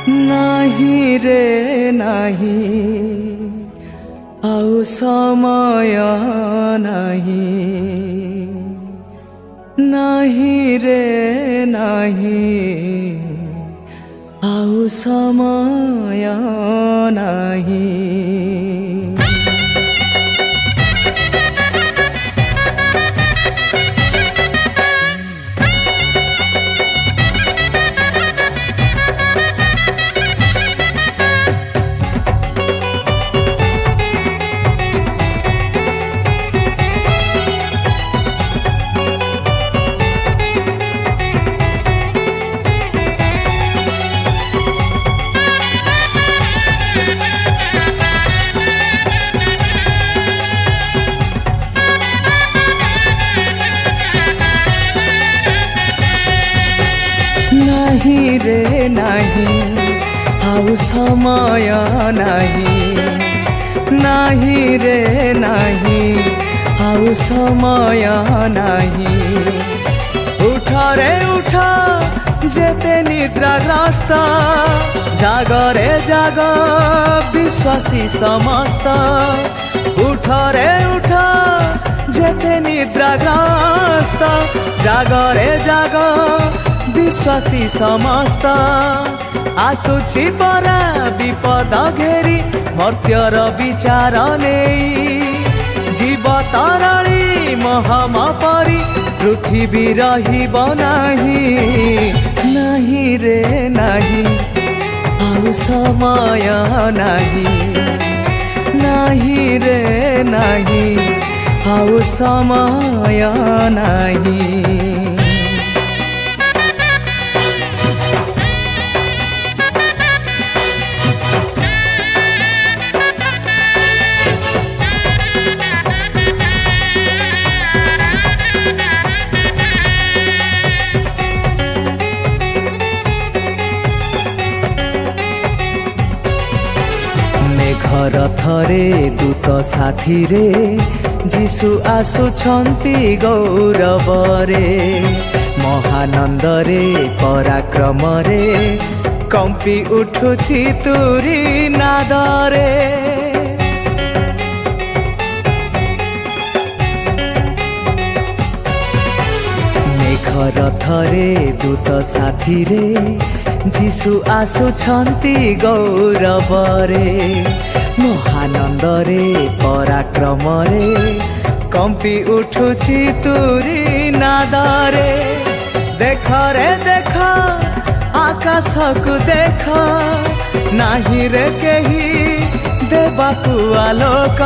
नाही रे नाही आउ समय नाही नाही रे नाही आउ समय नाही। नाही रे नाही आउ समय नाही नाही रे नाही आउ समय नाही। उठ रे उठ जेते निद्राग्रस्त जागरे जाग विश्वासी समस्त। उठ रे उठ जेते निद्राग्रस्त जागरे जाग विश्वासी समस्त। आसुची परा विपद घेरी मर्त्यर विचार नहीं जीव तरणी महम परी पृथ्वी रहिब नाही नाही रे नाही आउ समय नाही नाही रे नाही आउ समय नाही। घर थरे दूत साथी रे जीशु आसुछंती गौरव रे महानंद रे पराक्रम रे कंपी उठुछि तुरी नाद रे। मेघर थरे दूत साथी रे जीशु आसुछंती गौरव रे महानंद रे पराक्रम रे कंपी उठुछि तुरी नाद रे। देख रे देख आकाश को देख नाही रे केही देबाकु आलोक।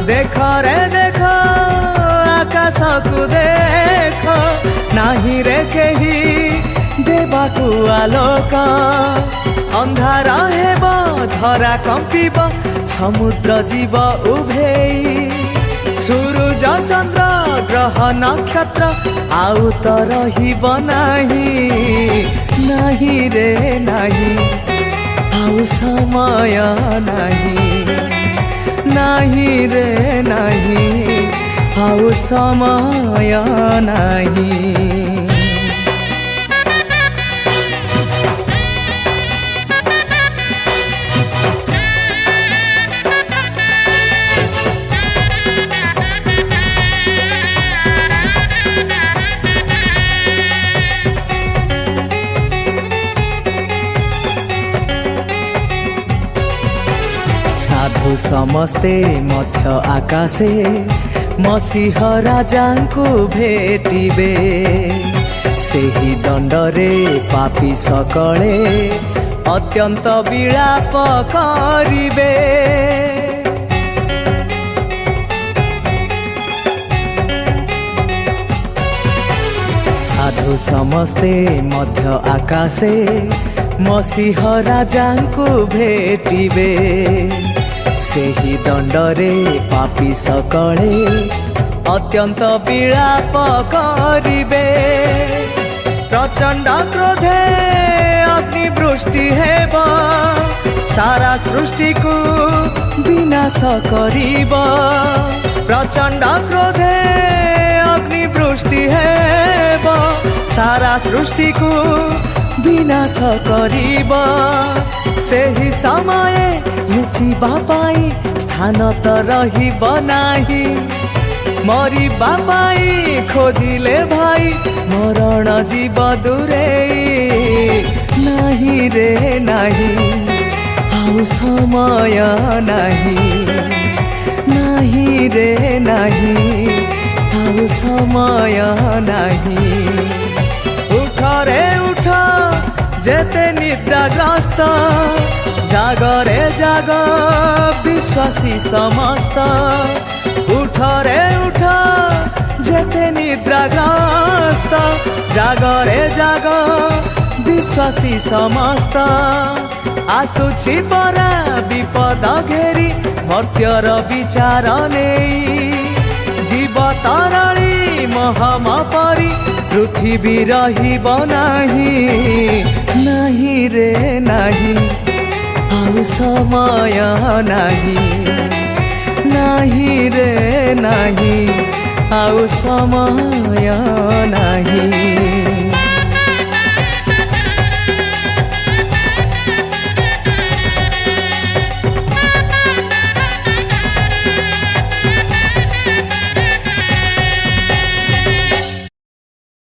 देख रे देख आकाश को देख नाही रे केही देबाकु आलोक। अंधार हेब धरा कंपिब समुद्र जीव उभेई सूरज चंद्र ग्रह नक्षत्र आउ तो रहिब नाही नाही रे नाही आउ समय नाही नाही रे नाही आउ समय नाही। साधु समस्ते मध्य आकाशे मसीह राजा को भेटिबे सेही दंडरे पापी सकले अत्यंत विलाप करिबे। साधु समस्ते मध्य आकाशे मसीह राजा को भेटिबे सेही दंडरे पापी सकले अत्यंत विलाप करिबे। प्रचंड क्रोधे अग्निवृष्टि हेब सारा सृष्टि को विनाश करिब। प्रचंड क्रोधे अग्निवृष्टि हेब सारा सृष्टि को विनाश करिब सेही समय लुचिबा पाई स्थान त रहिब नाही मरिबा पाई खोजिले भाई मरण जीव दूरे नाही रे नाही आउ समय नाही नाही रे नाही आउ समय नाही उठ रे उठ जेते निद्राग्रस्त जागरे जाग विश्वासी समस्त उठ रे उठ जेते निद्राग्रस्त जागरे जाग विश्वासी समस्त आसुछि परा विपद घेरी मर्त्यर विचार नेई जीव तरणी महम परी पृथ्वी रहिब नाही नाही रे नाही आउ समय नाही नाही रे नाही आउ समय नाही।